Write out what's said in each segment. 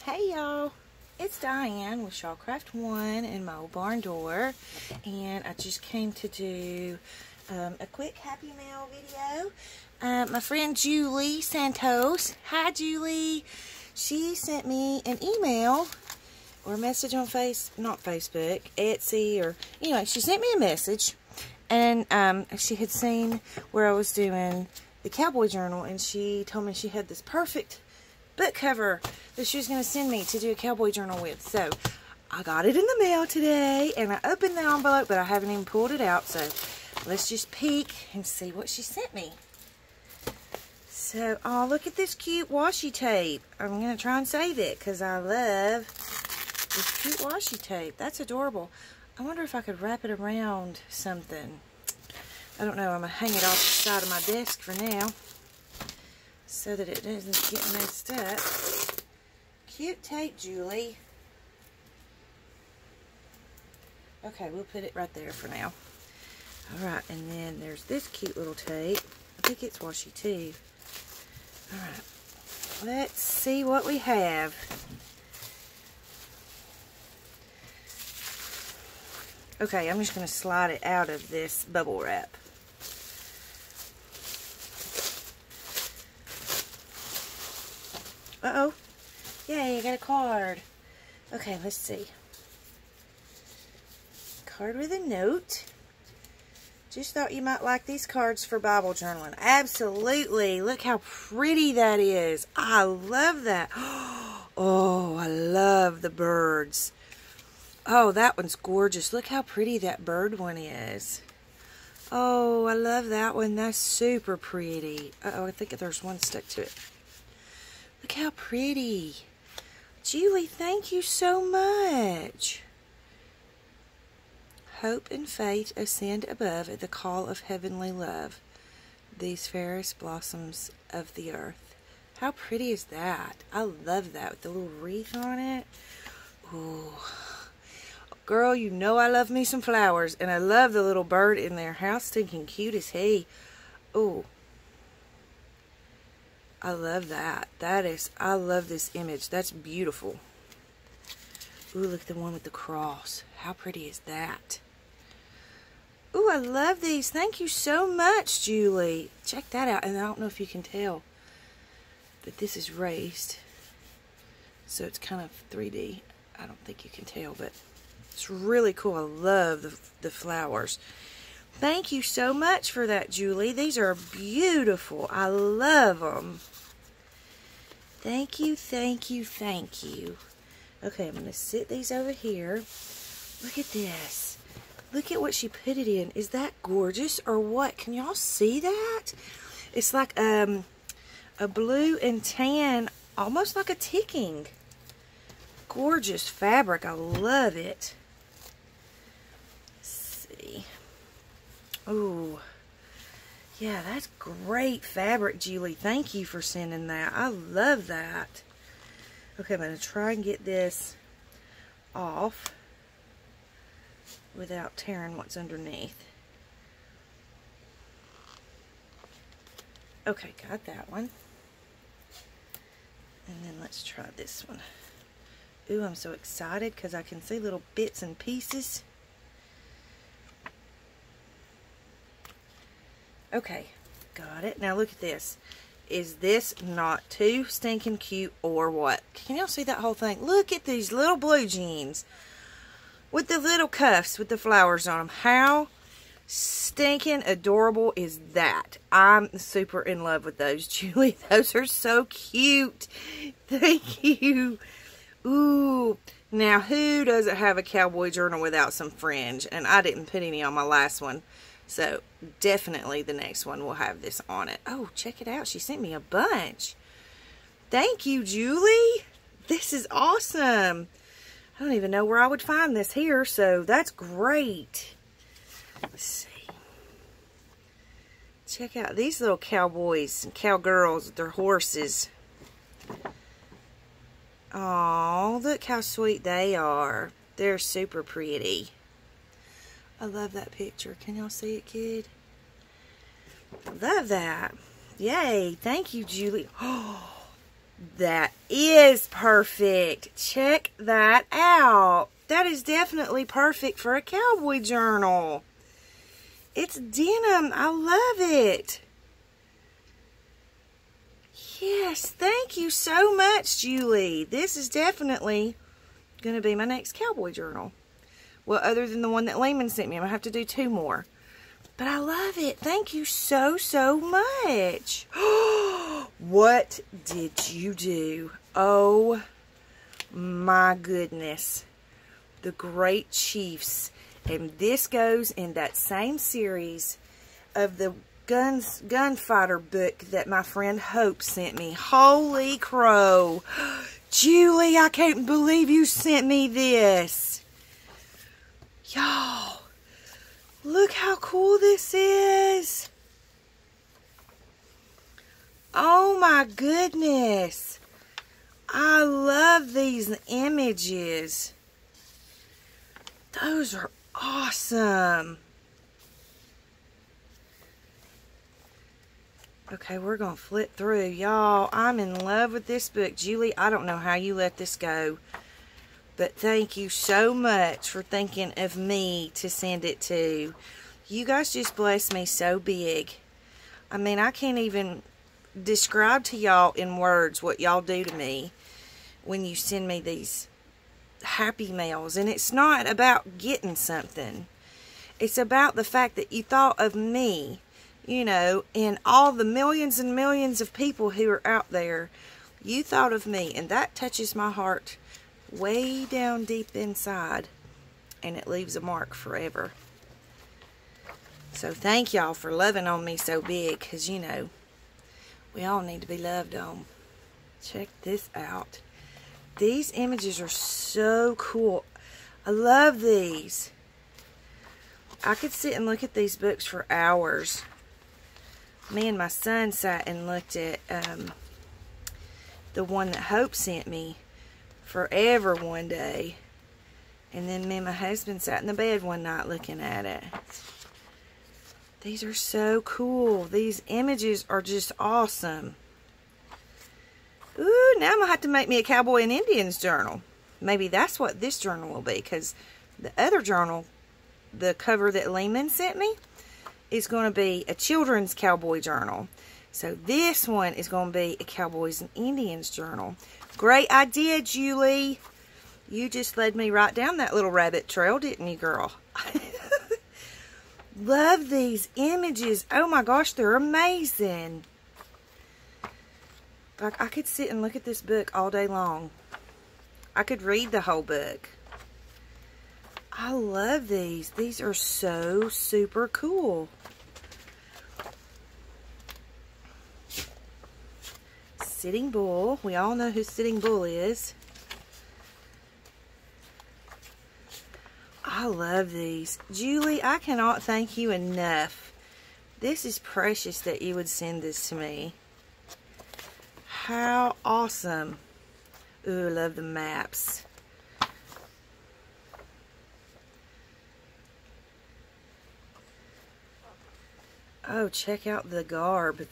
Hey y'all, it's Diane with Shawcraft One and my old barn door, and I just came to do a quick Happy Mail video. My friend Julie Santos, hi Julie, she sent me an email or a message on not Facebook, Etsy, or anyway, she sent me a message, and she had seen where I was doing the cowboy journal, and she told me she had this perfect book cover that she was going to send me to do a cowboy journal with. So I got it in the mail today, and I opened the envelope, but I haven't even pulled it out. So let's just peek and see what she sent me. So, oh, look at this cute washi tape. I'm going to try and save it because I love this cute washi tape. That's adorable. I wonder if I could wrap it around something. I don't know. I'm going to hang it off the side of my desk for now, so that it doesn't get messed up. Cute tape, Julie. Okay, we'll put it right there for now. Alright, and then there's this cute little tape. I think it's washi too. Alright, let's see what we have. Okay, I'm just going to slide it out of this bubble wrap. Uh-oh. Yay, I got a card. Okay, let's see. Card with a note. Just thought you might like these cards for Bible journaling. Absolutely. Look how pretty that is. I love that. Oh, I love the birds. Oh, that one's gorgeous. Look how pretty that bird one is. Oh, I love that one. That's super pretty. Uh-oh, I think there's one stuck to it. Look how pretty. Julie, thank you so much. Hope and faith ascend above at the call of heavenly love, these fairest blossoms of the earth. How pretty is that? I love that with the little wreath on it. Ooh. Girl, you know I love me some flowers, and I love the little bird in there. How stinking cute is he? Ooh. I love that. I love this image. That's beautiful. Ooh, look at the one with the cross. How pretty is that? Ooh, I love these. Thank you so much, Julie. Check that out. And I don't know if you can tell, but this is raised, so it's kind of 3D. I don't think you can tell, but it's really cool. I love the flowers. Thank you so much for that, Julie. These are beautiful. I love them. Thank you, thank you, thank you. Okay, I'm going to sit these over here. Look at this. Look at what she put it in. Is that gorgeous or what? Can y'all see that? It's like a blue and tan, almost like a ticking. Gorgeous fabric. I love it. Let's see. Ooh. Yeah, that's great fabric, Julie. Thank you for sending that. I love that. Okay, I'm going to try and get this off without tearing what's underneath. Okay, got that one. And then let's try this one. Ooh, I'm so excited because I can see little bits and pieces. Okay, got it. Now look at this. Is this not too stinking cute or what? Can y'all see that whole thing? Look at these little blue jeans with the little cuffs with the flowers on them. How stinking adorable is that? I'm super in love with those, Julie. Those are so cute. Thank you. Ooh. Now, who doesn't have a cowboy journal without some fringe? And I didn't put any on my last one. So, definitely the next one will have this on it. Oh, check it out. She sent me a bunch. Thank you, Julie. This is awesome. I don't even know where I would find this here, so that's great. Let's see. Check out these little cowboys and cowgirls with their horses. Oh, look how sweet they are. They're super pretty. I love that picture. Can y'all see it, kid? Love that. Yay. Thank you, Julie. Oh, That is perfect. Check that out. That is definitely perfect for a cowboy journal. It's denim. I love it. Yes, thank you so much, Julie. This is definitely going to be my next cowboy journal. Well, other than the one that Lehman sent me, I'm going to have to do 2 more. But I love it. Thank you so, so much. What did you do? Oh, my goodness. The Great Chiefs. And this goes in that same series of the gunfighter book that my friend Hope sent me. Holy crow. Julie, I can't believe you sent me this. Y'all, look how cool this is. Oh my goodness. I love these images. Those are awesome. Okay, we're going to flip through. Y'all, I'm in love with this book. Julie, I don't know how you let this go. But thank you so much for thinking of me to send it to. You guys just bless me so big. I mean, I can't even describe to y'all in words what y'all do to me when you send me these happy mails. And it's not about getting something. It's about the fact that you thought of me, you know, and all the millions and millions of people who are out there. You thought of me, and that touches my heart way down deep inside, and it leaves a mark forever. So thank y'all for loving on me so big, because you know, we all need to be loved on. Check this out. These images are so cool. I love these. I could sit and look at these books for hours. Me and my son sat and looked at the one that Hope sent me forever one day. And then me and my husband sat in the bed one night looking at it. These are so cool. These images are just awesome. Ooh, now I'm going to have to make me a Cowboy and Indians journal. Maybe that's what this journal will be, because the other journal, the cover that Lehman sent me, is going to be a children's cowboy journal. So this one is going to be a Cowboys and Indians journal. Great idea, Julie. You just led me right down that little rabbit trail, didn't you, girl? Love these images. Oh my gosh, they're amazing. Like, I could sit and look at this book all day long. I could read the whole book. I love these. These are so super cool. Sitting Bull. We all know who Sitting Bull is. I love these. Julie, I cannot thank you enough. This is precious that you would send this to me. How awesome. Ooh, I love the maps. Oh, check out the garb.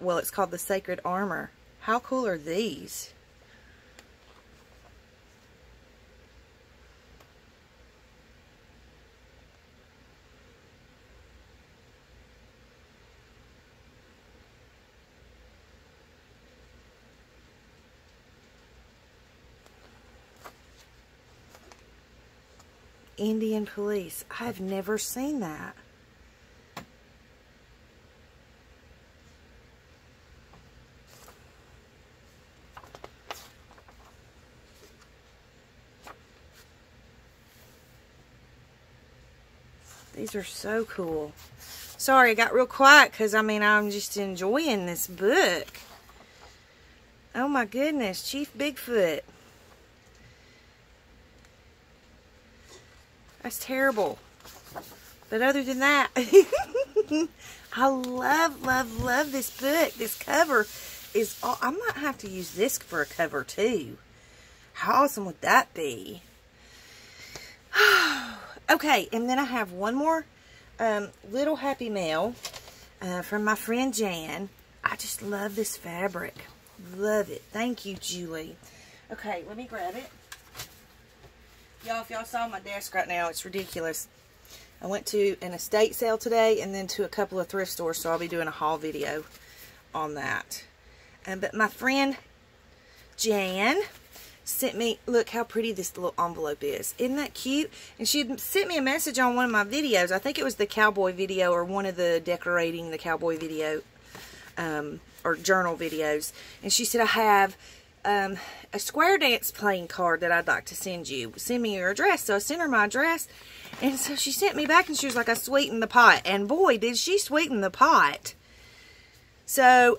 Well, it's called the Sacred Armor. How cool are these? Indian Police. I've never seen that. These are so cool. Sorry, I got real quiet because, I mean, I'm just enjoying this book. Oh my goodness, Chief Bigfoot. That's terrible. But other than that, I love this book. This cover is, I might have to use this for a cover too. How awesome would that be? Okay, and then I have one more little happy mail from my friend Jan. I just love this fabric. Love it. Thank you, Julie. Okay, let me grab it. Y'all, if y'all saw my desk right now, it's ridiculous. I went to an estate sale today and then to a couple of thrift stores, so I'll be doing a haul video on that. But my friend Jan sent me, look how pretty this little envelope is. Isn't that cute? And she had sent me a message on one of my videos. I think it was the cowboy video or one of the decorating the cowboy video or journal videos. And she said, I have a square dance playing card that I'd like to send you. Send me your address. So I sent her my address. And so she sent me back and she was like, I sweetened the pot. And boy, did she sweeten the pot. So,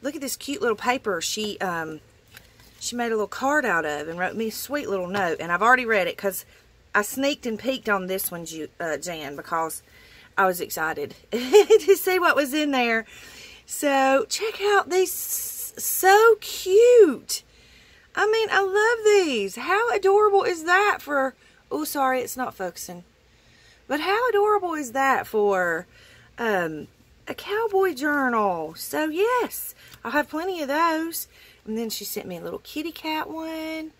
look at this cute little paper she made a little card out of and wrote me a sweet little note. And I've already read it because I sneaked and peeked on this one, Jan, because I was excited to see what was in there. So, check out these. So cute. I mean, I love these. How adorable is that for... Oh, sorry, it's not focusing. But how adorable is that for a cowboy journal? So, yes, I'll have plenty of those. And then she sent me a little kitty cat one.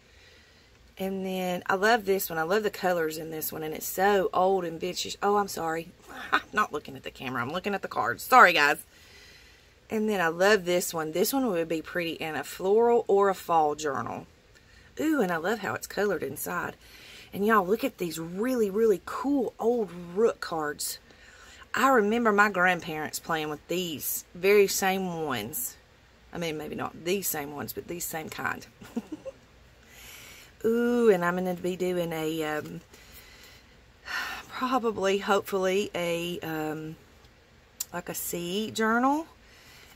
And then I love this one. I love the colors in this one. And it's so old and vintage. Oh, I'm sorry. I'm not looking at the camera. I'm looking at the cards. Sorry, guys. And then I love this one. This one would be pretty in a floral or a fall journal. Ooh, and I love how it's colored inside. And y'all, look at these really, really cool old rook cards. I remember my grandparents playing with these very same ones. I mean, maybe not these same ones, but these same kind. Ooh, and I'm going to be doing a, probably, hopefully, a, like a sea journal.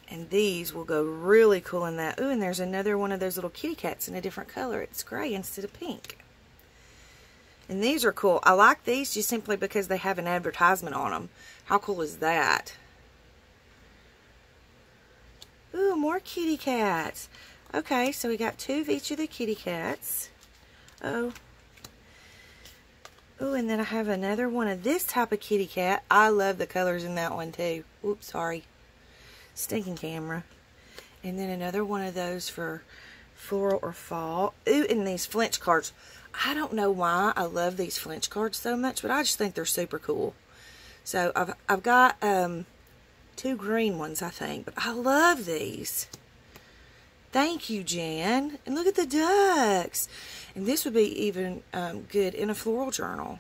And these will go really cool in that. Ooh, and there's another one of those little kitty cats in a different color. It's gray instead of pink. And these are cool. I like these just simply because they have an advertisement on them. How cool is that? Ooh, more kitty cats. Okay, so we got 2 of each of the kitty cats. Oh. Ooh, and then I have another one of this type of kitty cat. I love the colors in that one too. Oops, sorry. Stinking camera. And then another one of those for floral or fall. Ooh, and these flinch cards. I don't know why I love these flinch cards so much, but I just think they're super cool. So I've got 2 green ones, I think, but I love these. Thank you, Jan. And look at the ducks. And this would be even good in a floral journal.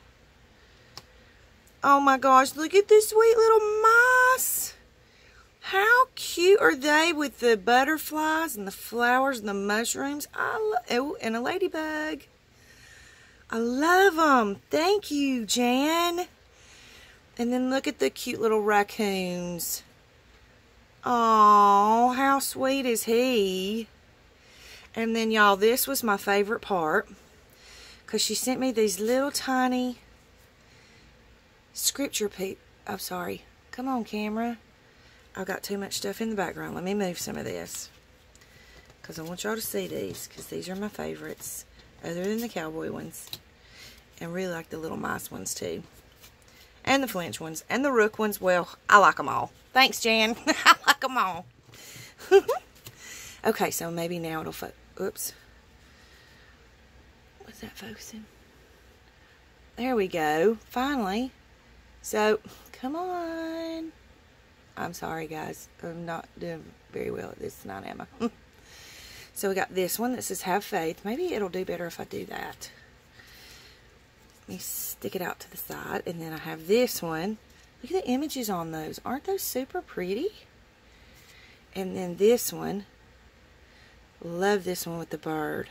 Oh my gosh, look at this sweet little mice. How cute are they with the butterflies and the flowers and the mushrooms? Oh, and a ladybug. I love them. Thank you, Jan. And then look at the cute little raccoons. Oh, how sweet is he? And then, y'all, this was my favorite part. Because she sent me these little tiny scripture I'm sorry. Come on, camera. I've got too much stuff in the background. Let me move some of this. Because I want y'all to see these. Because these are my favorites. Other than the cowboy ones. And really like the little mice ones too. And the flinch ones. And the rook ones. Well, I like them all. Thanks, Jan. I like them all. Okay, so maybe now it'll oops. Was that focusing? There we go. Finally. So, come on. I'm sorry, guys. I'm not doing very well at this tonight, am I? So we got this one that says have faith. Maybe it'll do better if I do that. Let me stick it out to the side. And then I have this one. Look at the images on those. Aren't those super pretty? And then this one. Love this one with the bird.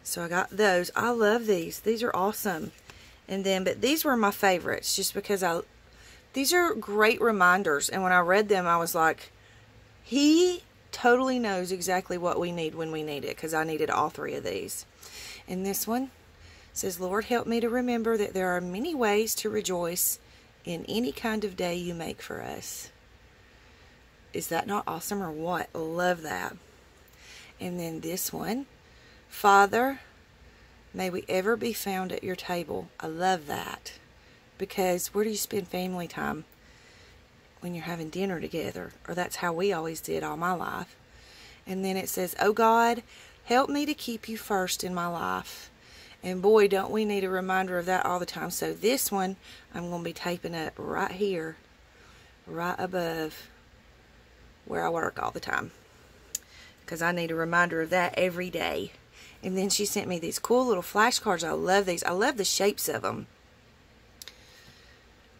So I got those. I love these. These are awesome. And then, but these were my favorites just because these are great reminders. And when I read them, I was like, he totally knows exactly what we need when we need it, because I needed all 3 of these. And this one says, Lord, help me to remember that there are many ways to rejoice in any kind of day you make for us. Is that not awesome or what? Love that. And then this one, Father, may we ever be found at your table. I love that. Because where do you spend family time? when you're having dinner together, or that's how we always did all my life. And then it says, "Oh God, help me to keep you first in my life." And boy, don't we need a reminder of that all the time. So this one, I'm going to be taping up right here, right above where I work all the time, because I need a reminder of that every day. And then she sent me these cool little flashcards. I love these. I love the shapes of them.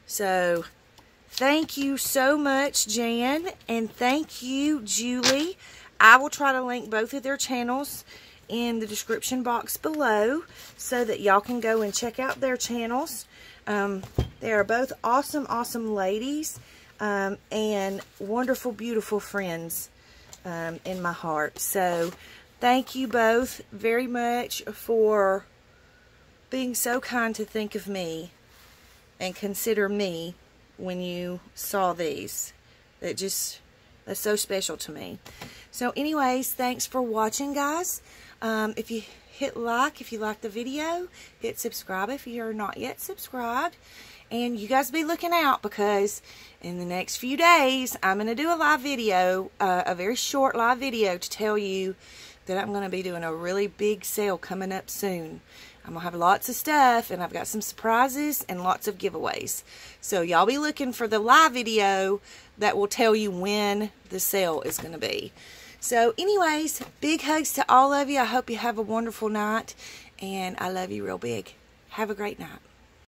So thank you so much, Jan, and thank you, Julie. I will try to link both of their channels in the description box below so that y'all can go and check out their channels. They are both awesome, awesome ladies, and wonderful, beautiful friends in my heart. So thank you both very much for being so kind to think of me and consider me when you saw these. That's so special to me. So anyways, thanks for watching, guys. If you hit like if you like the video, hit subscribe if you're not yet subscribed, and you guys be looking out, because in the next few days I'm going to do a live video, a very short live video, to tell you that I'm going to be doing a really big sale coming up soon. I'm going to have lots of stuff, and I've got some surprises and lots of giveaways. So y'all be looking for the live video that will tell you when the sale is going to be. So anyways, big hugs to all of you. I hope you have a wonderful night, and I love you real big. Have a great night.